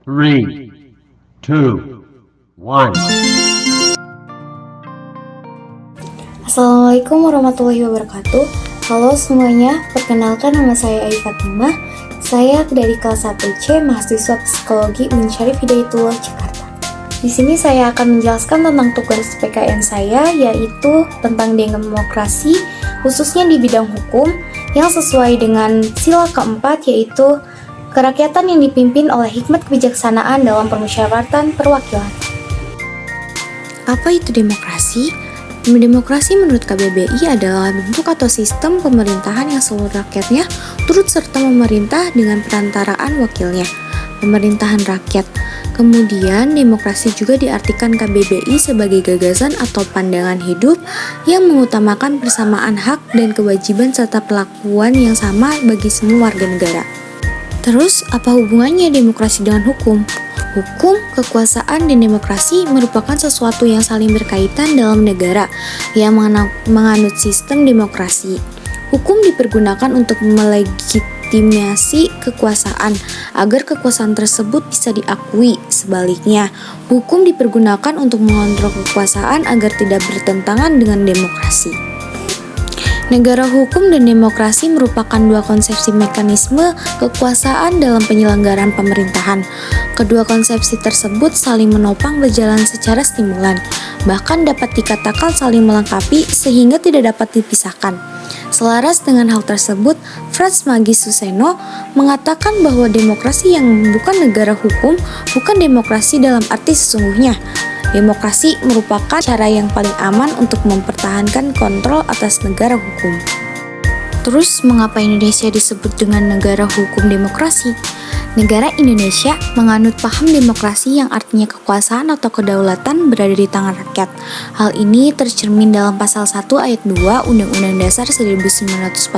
Three, two, one. Assalamualaikum warahmatullahi wabarakatuh. Halo semuanya, perkenalkan nama saya Ai Fatimah. Saya dari kelas 1C, mahasiswa psikologi UIN Syarif Hidayatullah, Jakarta. Di sini saya akan menjelaskan tentang tugas PKN saya, yaitu tentang demokrasi, khususnya di bidang hukum, yang sesuai dengan sila keempat, yaitu kerakyatan yang dipimpin oleh hikmat kebijaksanaan dalam permusyawaratan perwakilan. Apa itu demokrasi? Demokrasi menurut KBBI adalah bentuk atau sistem pemerintahan yang seluruh rakyatnya turut serta memerintah dengan perantaraan wakilnya, pemerintahan rakyat. Kemudian, demokrasi juga diartikan KBBI sebagai gagasan atau pandangan hidup yang mengutamakan persamaan hak dan kewajiban serta perlakuan yang sama bagi semua warga negara. Terus, apa hubungannya demokrasi dengan hukum? Hukum, kekuasaan, dan demokrasi merupakan sesuatu yang saling berkaitan dalam negara yang menganut sistem demokrasi. Hukum dipergunakan untuk melegitimasi kekuasaan agar kekuasaan tersebut bisa diakui. Sebaliknya, hukum dipergunakan untuk mengontrol kekuasaan agar tidak bertentangan dengan demokrasi. Negara hukum dan demokrasi merupakan dua konsepsi mekanisme kekuasaan dalam penyelenggaraan pemerintahan. Kedua konsepsi tersebut saling menopang berjalan secara stimulan, bahkan dapat dikatakan saling melengkapi sehingga tidak dapat dipisahkan. Selaras dengan hal tersebut, Frans Magis Suseno mengatakan bahwa demokrasi yang bukan negara hukum bukan demokrasi dalam arti sesungguhnya. Demokrasi merupakan cara yang paling aman untuk mempertahankan kontrol atas negara hukum. Terus, mengapa Indonesia disebut dengan negara hukum demokrasi? Negara Indonesia menganut paham demokrasi yang artinya kekuasaan atau kedaulatan berada di tangan rakyat. Hal ini tercermin dalam pasal 1 ayat 2 Undang-Undang Dasar 1945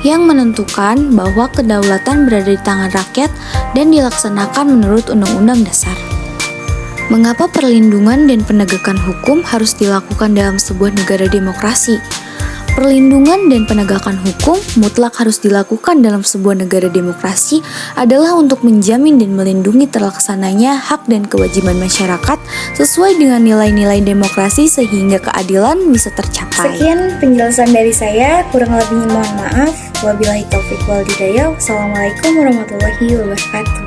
yang menentukan bahwa kedaulatan berada di tangan rakyat dan dilaksanakan menurut Undang-Undang Dasar. Mengapa perlindungan dan penegakan hukum harus dilakukan dalam sebuah negara demokrasi? Perlindungan dan penegakan hukum mutlak harus dilakukan dalam sebuah negara demokrasi adalah untuk menjamin dan melindungi terlaksananya hak dan kewajiban masyarakat sesuai dengan nilai-nilai demokrasi sehingga keadilan bisa tercapai. Sekian penjelasan dari saya, kurang lebihnya mohon maaf. Wabillahi taufiq wal hidayah. Wassalamualaikum warahmatullahi wabarakatuh.